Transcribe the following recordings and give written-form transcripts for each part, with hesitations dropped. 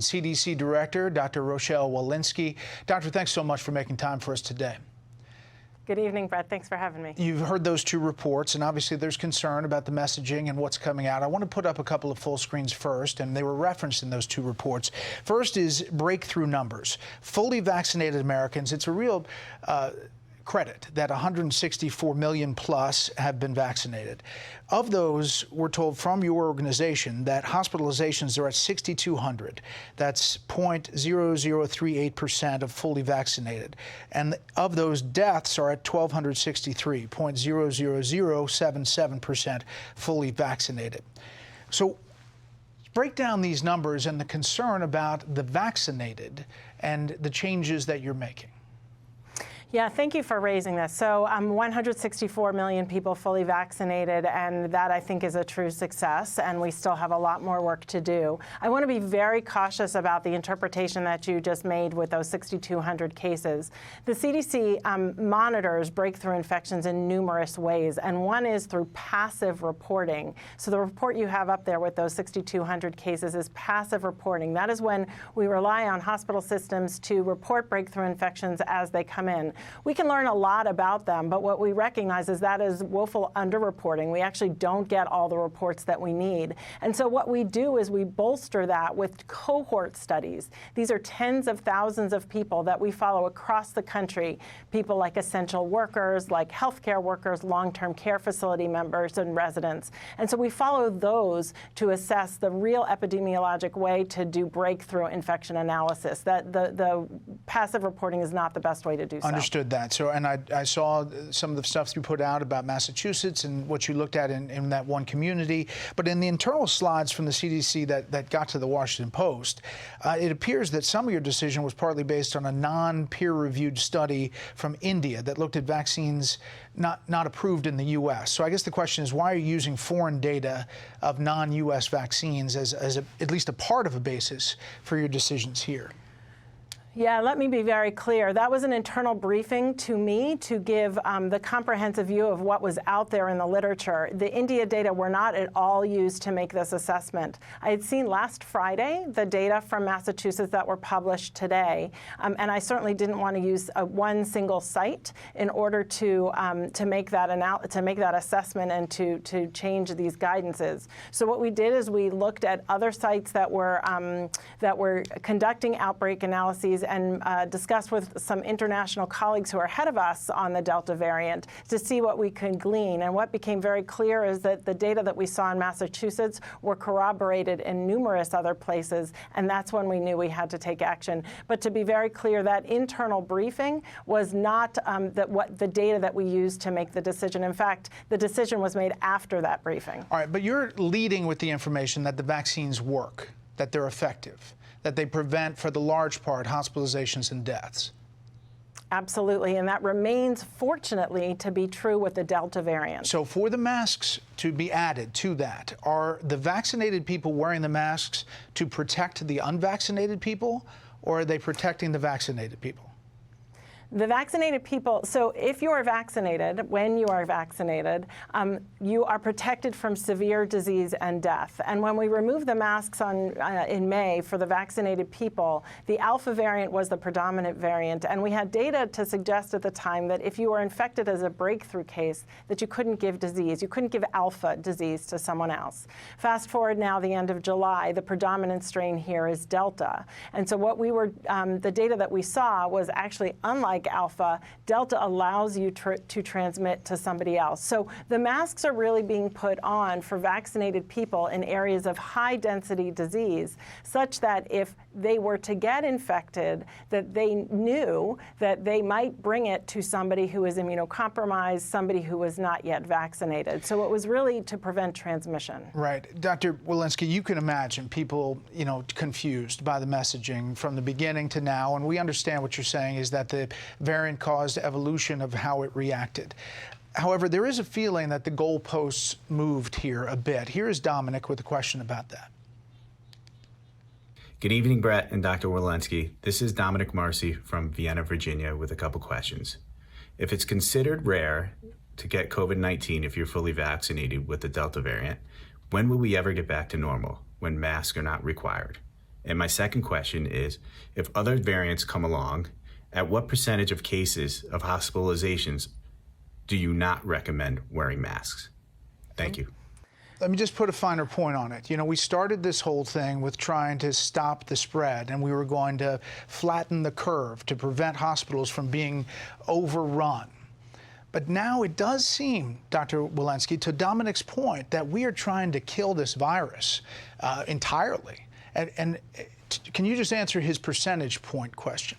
CDC Director, Dr. Rochelle Walensky. Doctor, thanks so much for making time for us today. Good evening, Bret. Thanks for having me. You've heard those two reports, and obviously there's concern about the messaging and what's coming out. I want to put up a couple of full screens first, and they were referenced in those two reports. First is breakthrough numbers. Fully vaccinated Americans, it's a real credit that 164 million plus have been vaccinated. Of those, we're told from your organization that hospitalizations are at 6,200. That's 0.0038% of fully vaccinated. And of those, deaths are at 1,263, 0.00077% fully vaccinated. So break down these numbers and the concern about the vaccinated and the changes that you're making. Yeah, thank you for raising this. So 164 million people fully vaccinated, and that I think is a true success, and we still have a lot more work to do. I want to be very cautious about the interpretation that you just made with those 6,200 cases. The CDC monitors breakthrough infections in numerous ways, and one is through passive reporting. So the report you have up there with those 6,200 cases is passive reporting. That is when we rely on hospital systems to report breakthrough infections as they come in. We can learn a lot about them, but what we recognize is that is woeful underreporting. We actually don't get all the reports that we need. And so what we do is we bolster that with cohort studies. These are tens of thousands of people that we follow across the country, people like essential workers, like healthcare workers, long-term care facility members and residents. And so we follow those to assess the real epidemiologic way to do breakthrough infection analysis. That the passive reporting is not the best way to do so. Understood that. So, and I saw some of the stuff you put out about Massachusetts and what you looked at in that one community. But in the internal slides from the CDC that got to the Washington Post, it appears that some of your decision was partly based on a non-peer-reviewed study from India that looked at vaccines not approved in the U.S. So I guess the question is, why are you using foreign data of non-U.S. vaccines as at least a part of a basis for your decisions here? Yeah, let me be very clear. That was an internal briefing to me to give the comprehensive view of what was out there in the literature. The India data were not at all used to make this assessment. I had seen last Friday the data from Massachusetts that were published today, and I certainly didn't want to use one single site in order to make that assessment and to change these guidances. So what we did is we looked at other sites that were conducting outbreak analyses and discussed with some international colleagues who are ahead of us on the Delta variant to see what we could glean. And what became very clear is that the data that we saw in Massachusetts were corroborated in numerous other places, and that's when we knew we had to take action. But to be very clear, that internal briefing was not the data that we used to make the decision. In fact, the decision was made after that briefing. All right, but you're leading with the information that the vaccines work, that they're effective, that they prevent, for the large part, hospitalizations and deaths. Absolutely, and that remains, fortunately, to be true with the Delta variant. So for the masks to be added to that, are the vaccinated people wearing the masks to protect the unvaccinated people, or are they protecting the vaccinated people? The vaccinated people, so if you are vaccinated, when you are vaccinated, you are protected from severe disease and death. And when we removed the masks in May for the vaccinated people, the Alpha variant was the predominant variant. And we had data to suggest at the time that if you were infected as a breakthrough case, that you couldn't give disease. You couldn't give Alpha disease to someone else. Fast forward now, the end of July, the predominant strain here is Delta. And so what we were, the data that we saw was actually unlike Alpha, Delta allows you to transmit to somebody else. So the masks are really being put on for vaccinated people in areas of high density disease, such that if they were to get infected, that they knew that they might bring it to somebody who is immunocompromised, somebody who was not yet vaccinated. So it was really to prevent transmission. Right. Dr. Walensky, you can imagine people, confused by the messaging from the beginning to now, and we understand what you're saying is that the variant caused evolution of how it reacted. However, there is a feeling that the goalposts moved here a bit. Here is Dominic with a question about that. Good evening, Bret and Dr. Walensky. This is Dominic Marcy from Vienna, Virginia, with a couple questions. If it's considered rare to get COVID-19 if you're fully vaccinated with the Delta variant, when will we ever get back to normal, when masks are not required? And my second question is, if other variants come along, at what percentage of cases of hospitalizations do you not recommend wearing masks? Thank you. Let me just put a finer point on it. You know, we started this whole thing with trying to stop the spread, and we were going to flatten the curve to prevent hospitals from being overrun. But now it does seem, Dr. Walensky, to Dominic's point, that we are trying to kill this virus entirely. And can you just answer his percentage point question?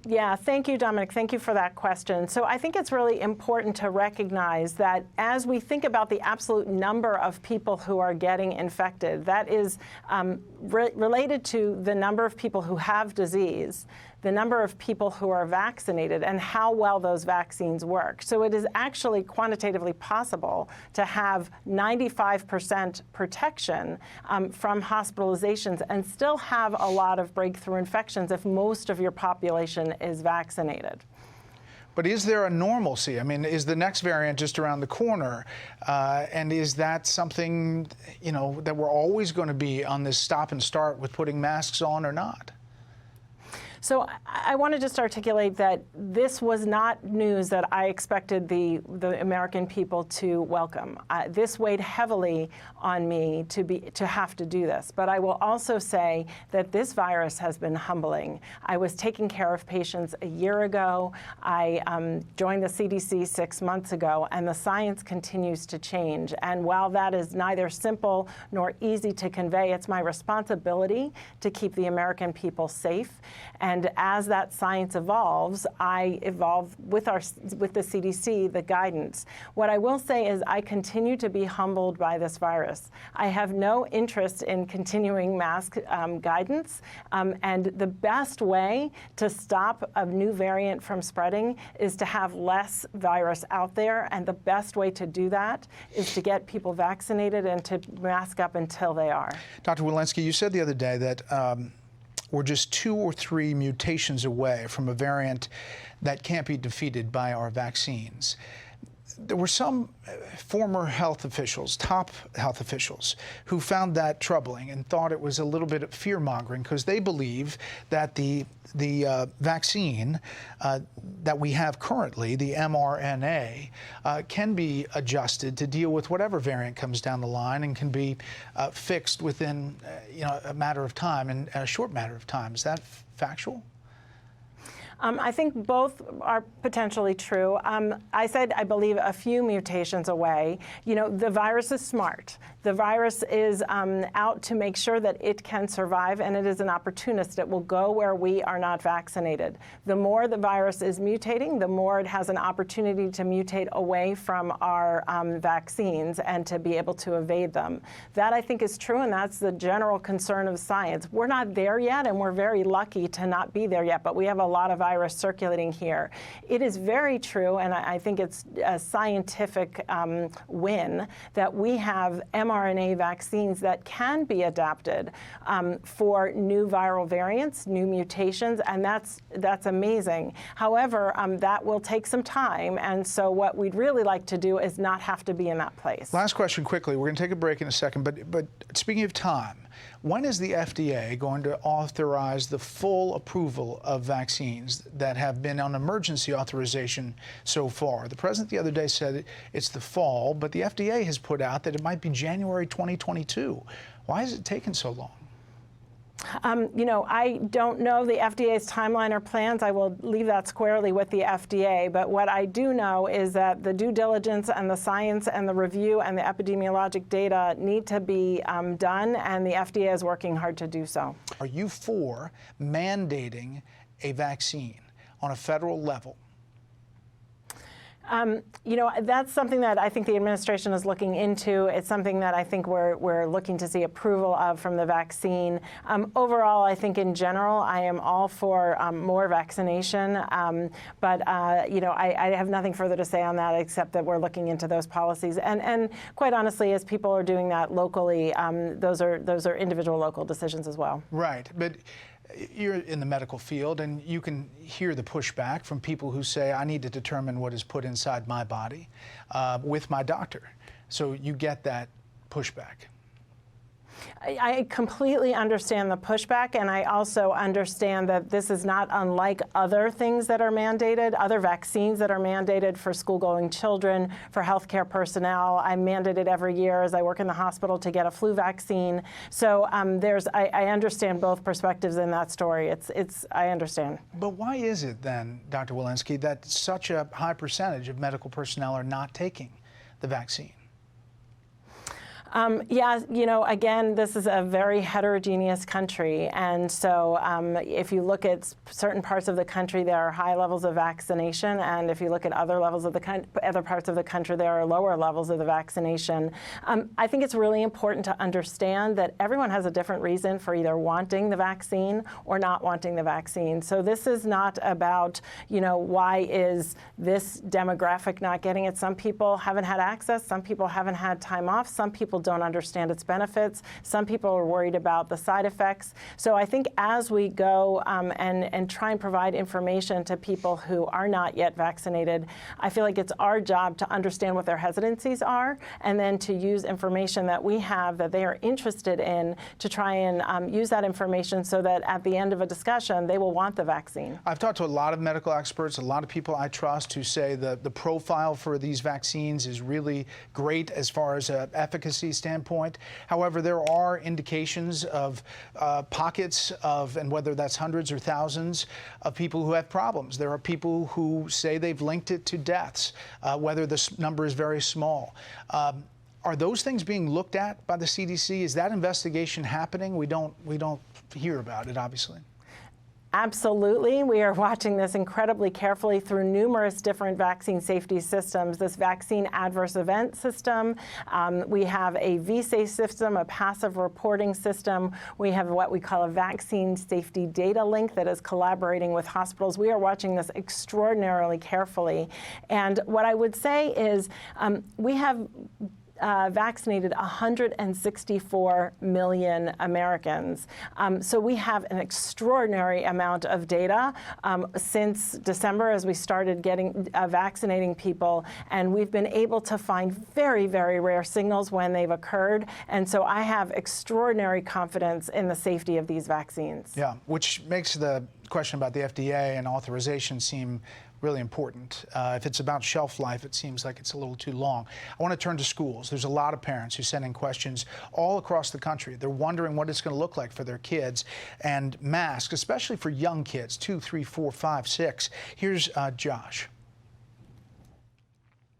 Yeah, thank you, Dominic. Thank you for that question. So I think it's really important to recognize that as we think about the absolute number of people who are getting infected, that is related to the number of people who have disease, the number of people who are vaccinated, and how well those vaccines work. So it is actually quantitatively possible to have 95% protection from hospitalizations and still have a lot of breakthrough infections if most of your population is vaccinated. But is there a normalcy? I mean, is the next variant just around the corner? And is that something, you know, that we're always going to be on this stop and start with putting masks on or not? So I want to just articulate that this was not news that I expected the American people to welcome. This weighed heavily on me to have to do this. But I will also say that this virus has been humbling. I was taking care of patients a year ago. I joined the CDC 6 months ago, and the science continues to change. And while that is neither simple nor easy to convey, it's my responsibility to keep the American people safe. And as that science evolves, I evolve with the CDC, the guidance. What I will say is I continue to be humbled by this virus. I have no interest in continuing mask guidance. And the best way to stop a new variant from spreading is to have less virus out there. And the best way to do that is to get people vaccinated and to mask up until they are. Dr. Walensky, you said the other day that we're just 2 or 3 mutations away from a variant that can't be defeated by our vaccines. There were some former health officials, top health officials, who found that troubling and thought it was a little bit of fear-mongering because they believe that the vaccine that we have currently, the mRNA, can be adjusted to deal with whatever variant comes down the line and can be fixed within a matter of time, and a short matter of time. Is that factual? I think both are potentially true. I said I believe a few mutations away. You know, the virus is smart. The virus is out to make sure that it can survive, and it is an opportunist. It will go where we are not vaccinated. The more the virus is mutating, the more it has an opportunity to mutate away from our vaccines and to be able to evade them. That, I think, is true, and that's the general concern of science. We're not there yet, and we're very lucky to not be there yet, but we have a lot of virus circulating here. It is very true, and I think it's a scientific win that we have mRNA vaccines that can be adapted for new viral variants, new mutations, and that's amazing. However, that will take some time, and so what we'd really like to do is not have to be in that place. Last question quickly. We're going to take a break in a second, but speaking of time, when is the FDA going to authorize the full approval of vaccines that have been on emergency authorization so far? The president the other day said it's the fall, but the FDA has put out that it might be January 2022. Why is it taking so long? You know, I don't know the FDA's timeline or plans. I will leave that squarely with the FDA. But what I do know is that the due diligence and the science and the review and the epidemiologic data need to be done, and the FDA is working hard to do so. Are you for mandating a vaccine on a federal level? You know, that's something that I think the administration is looking into. It's something that I think we're looking to see approval of from the vaccine. Overall, I think in general, I am all for more vaccination. But you know, I have nothing further to say on that except that we're looking into those policies. And quite honestly, as people are doing that locally, those are individual local decisions as well. Right. But you're in the medical field, and you can hear the pushback from people who say, I need to determine what is put inside my body with my doctor. So you get that pushback. I completely understand the pushback, and I also understand that this is not unlike other things that are mandated, other vaccines that are mandated for school-going children, for healthcare personnel. I'm mandated every year as I work in the hospital to get a flu vaccine. So I understand both perspectives in that story. I understand. But why is it then, Dr. Walensky, that such a high percentage of medical personnel are not taking the vaccine? Yeah, again, this is a very heterogeneous country, and so if you look at certain parts of the country, there are high levels of vaccination, and if you look at other levels of other parts of the country, there are lower levels of the vaccination. I think it's really important to understand that everyone has a different reason for either wanting the vaccine or not wanting the vaccine. So this is not about, why is this demographic not getting it? Some people haven't had access, some people haven't had time off, some people don't understand its benefits. Some people are worried about the side effects. So I think as we go and try and provide information to people who are not yet vaccinated, I feel like it's our job to understand what their hesitancies are and then to use information that we have that they are interested in to try and use that information so that at the end of a discussion, they will want the vaccine. I've talked to a lot of medical experts, a lot of people I trust who say the profile for these vaccines is really great as far as efficacy standpoint. However, there are indications of pockets of, and whether that's hundreds or thousands, of people who have problems. There are people who say they've linked it to deaths, whether this number is very small. Are those things being looked at by the CDC? Is that investigation happening? We don't hear about it, obviously. Absolutely. We are watching this incredibly carefully through numerous different vaccine safety systems. This vaccine adverse event system, we have a VSAFE system, a passive reporting system. We have what we call a vaccine safety data link that is collaborating with hospitals. We are watching this extraordinarily carefully. And what I would say is we have vaccinated 164 million Americans. So we have an extraordinary amount of data since December as we started vaccinating people, and we've been able to find very, very rare signals when they've occurred. And so I have extraordinary confidence in the safety of these vaccines. Yeah, which makes the question about the FDA and authorization seem really important. If it's about shelf life, it seems like it's a little too long. I want to turn to schools. There's a lot of parents who send in questions all across the country. They're wondering what it's going to look like for their kids and masks, especially for young kids, 2, 3, 4, 5, 6. Here's Josh.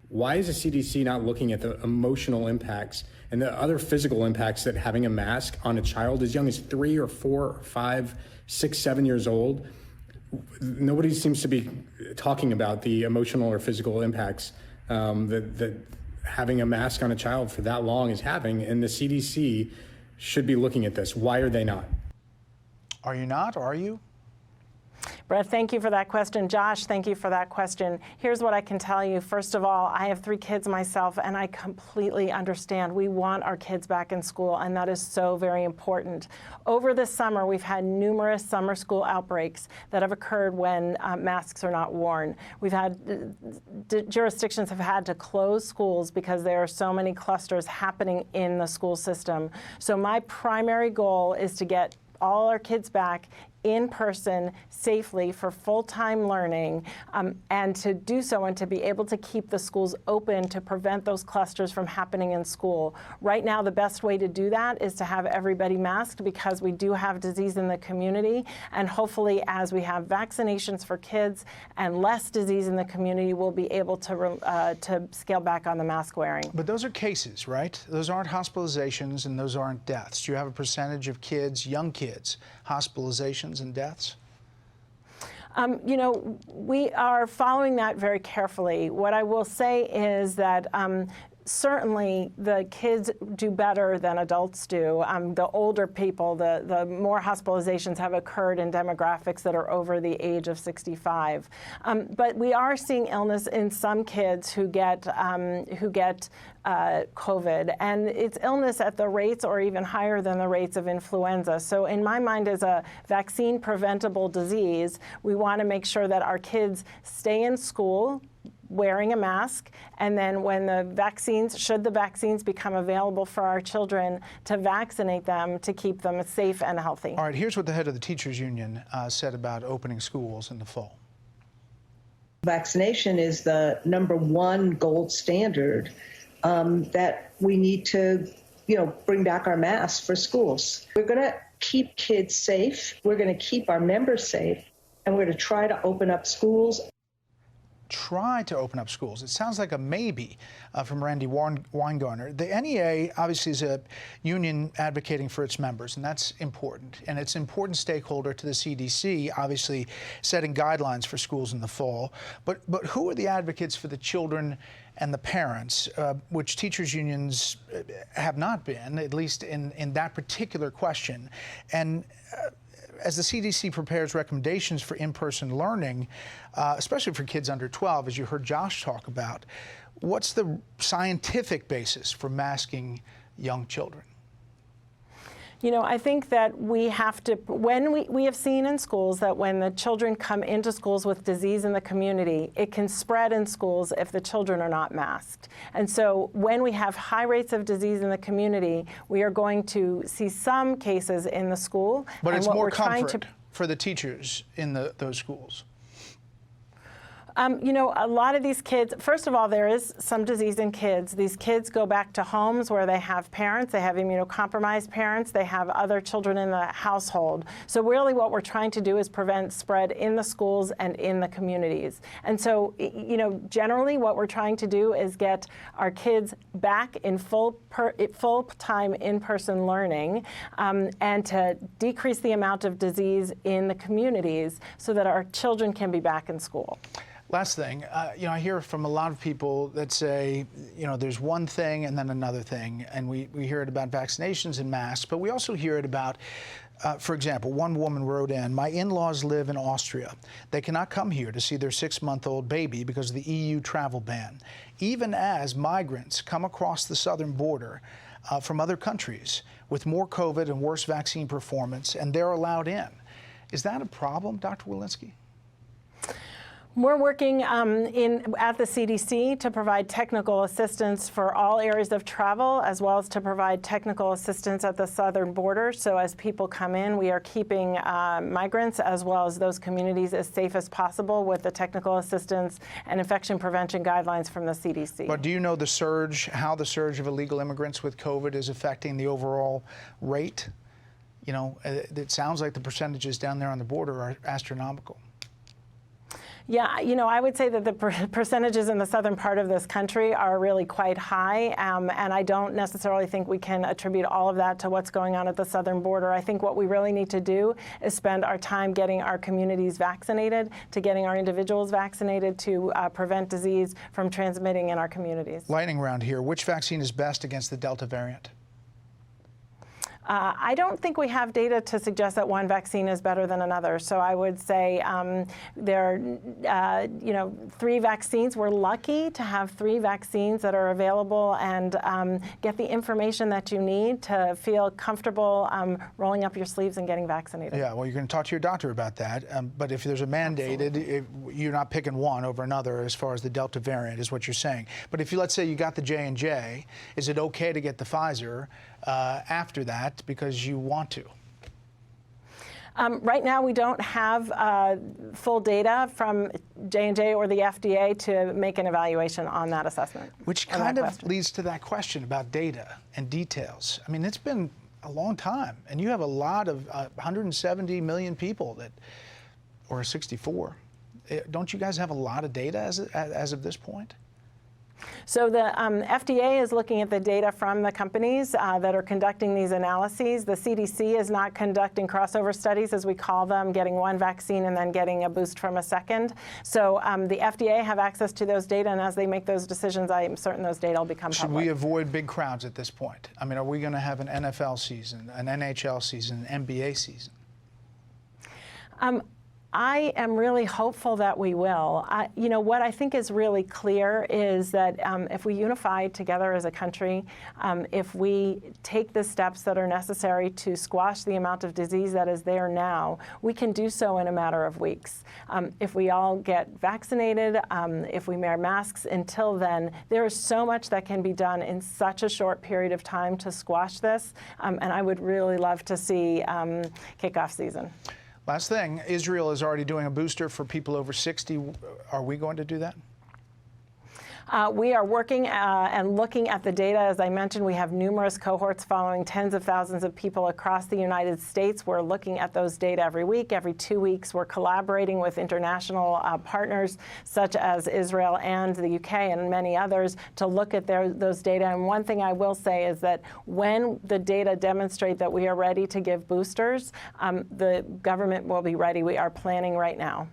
Why is the CDC not looking at the emotional impacts and the other physical impacts that having a mask on a child as young as 3 or 4 or 5, 6, 7 years old? Nobody seems to be talking about the emotional or physical impacts that having a mask on a child for that long is having, and the CDC should be looking at this. Why are they not? Are you not, or are you? Bret, thank you for that question. Josh, thank you for that question. Here's what I can tell you. First of all, I have 3 kids myself, and I completely understand. We want our kids back in school, and that is so very important. Over the summer, we've had numerous summer school outbreaks that have occurred when masks are not worn. We've had jurisdictions have had to close schools because there are so many clusters happening in the school system. So my primary goal is to get all our kids back in person safely for full-time learning, and to do so and to be able to keep the schools open to prevent those clusters from happening in school. Right now, the best way to do that is to have everybody masked because we do have disease in the community, and hopefully as we have vaccinations for kids and less disease in the community, we'll be able to scale back on the mask wearing. But those are cases, right? Those aren't hospitalizations and those aren't deaths. Do you have a percentage of kids, young kids, hospitalizations and deaths? We are following that very carefully. What I will say is that certainly the kids do better than adults do. The older people, the more hospitalizations have occurred in demographics that are over the age of 65. But we are seeing illness in some kids who get COVID, and it's illness at the rates or even higher than the rates of influenza. So in my mind, as a vaccine preventable disease, we want to make sure that our kids stay in school, wearing a mask, and then when the vaccines, should the vaccines become available for our children, to vaccinate them to keep them safe and healthy. All right, here's what the head of the teachers union said about opening schools in the fall. Vaccination is the #1 gold standard that we need to, bring back our masks for schools. We're going to keep kids safe. We're going to keep our members safe, and we're going to try to open up schools. Try to open up schools. It sounds like a maybe from Randy Weingartner. The NEA obviously is a union advocating for its members, and that's important. And it's an important stakeholder to the CDC, obviously setting guidelines for schools in the fall. But who are the advocates for the children and the parents, which teachers unions have not been, at least in that particular question? And as the CDC prepares recommendations for in-person learning, especially for kids under 12, as you heard Josh talk about, what's the scientific basis for masking young children? I think that we have to, when we have seen in schools that when the children come into schools with disease in the community, it can spread in schools if the children are not masked. And so when we have high rates of disease in the community, we are going to see some cases in the school. But it's more comfort for the teachers in those schools. A lot of these kids, first of all, there is some disease in kids. These kids go back to homes where they have parents, they have immunocompromised parents, they have other children in the household. So really what we're trying to do is prevent spread in the schools and in the communities. And so, generally what we're trying to do is get our kids back in full-time in-person learning and to decrease the amount of disease in the communities so that our children can be back in school. Last thing, I hear from a lot of people that say, there's one thing and then another thing, and we hear it about vaccinations and masks, but we also hear it about, for example, one woman wrote in, my in-laws live in Austria. They cannot come here to see their 6-month-old baby because of the EU travel ban. Even as migrants come across the southern border from other countries with more COVID and worse vaccine performance, and they're allowed in. Is that a problem, Dr. Walensky? We're working at the CDC to provide technical assistance for all areas of travel, as well as to provide technical assistance at the southern border. So as people come in, we are keeping migrants as well as those communities as safe as possible with the technical assistance and infection prevention guidelines from the CDC. But do you know how the surge of illegal immigrants with COVID is affecting the overall rate? It sounds like the percentages down there on the border are astronomical. Yeah, I would say that the percentages in the southern part of this country are really quite high, and I don't necessarily think we can attribute all of that to what's going on at the southern border. I think what we really need to do is spend our time getting our communities vaccinated, to getting our individuals vaccinated to prevent disease from transmitting in our communities. Lightning round here. Which vaccine is best against the Delta variant? I don't think we have data to suggest that one vaccine is better than another. So I would say there are, 3 vaccines. We're lucky to have 3 vaccines that are available and get the information that you need to feel comfortable rolling up your sleeves and getting vaccinated. Yeah, well, you're going to talk to your doctor about that. But if there's a mandated, you're not picking one over another as far as the Delta variant is what you're saying. But if let's say you got the J&J, is it okay to get the Pfizer after that because you want to? Right now, we don't have full data from J&J or the FDA to make an evaluation on that assessment. Which kind of leads to that question about data and details. I mean, it's been a long time, and you have a lot of 170 million people or 64. Don't you guys have a lot of data as of this point? So the FDA is looking at the data from the companies that are conducting these analyses. The CDC is not conducting crossover studies, as we call them, getting one vaccine and then getting a boost from a second. So the FDA have access to those data, and as they make those decisions, I am certain those data will become public. Should we avoid big crowds at this point? I mean, are we going to have an NFL season, an NHL season, an NBA season? I am really hopeful that we will. You know, what I think is really clear is that if we unify together as a country, if we take the steps that are necessary to squash the amount of disease that is there now, we can do so in a matter of weeks. If we all get vaccinated, if we wear masks until then, there is so much that can be done in such a short period of time to squash this, and I would really love to see kickoff season. Last thing, Israel is already doing a booster for people over 60. Are we going to do that? We are working and looking at the data. As I mentioned, we have numerous cohorts following tens of thousands of people across the United States. We're looking at those data every week. Every 2 weeks, we're collaborating with international partners such as Israel and the UK and many others to look at those data. And one thing I will say is that when the data demonstrate that we are ready to give boosters, the government will be ready. We are planning right now.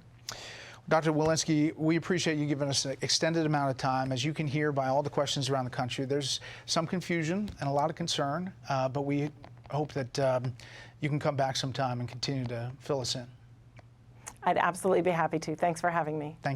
Dr. Walensky, we appreciate you giving us an extended amount of time. As you can hear by all the questions around the country, there's some confusion and a lot of concern, but we hope that you can come back sometime and continue to fill us in. I'd absolutely be happy to. Thanks for having me. Thank you.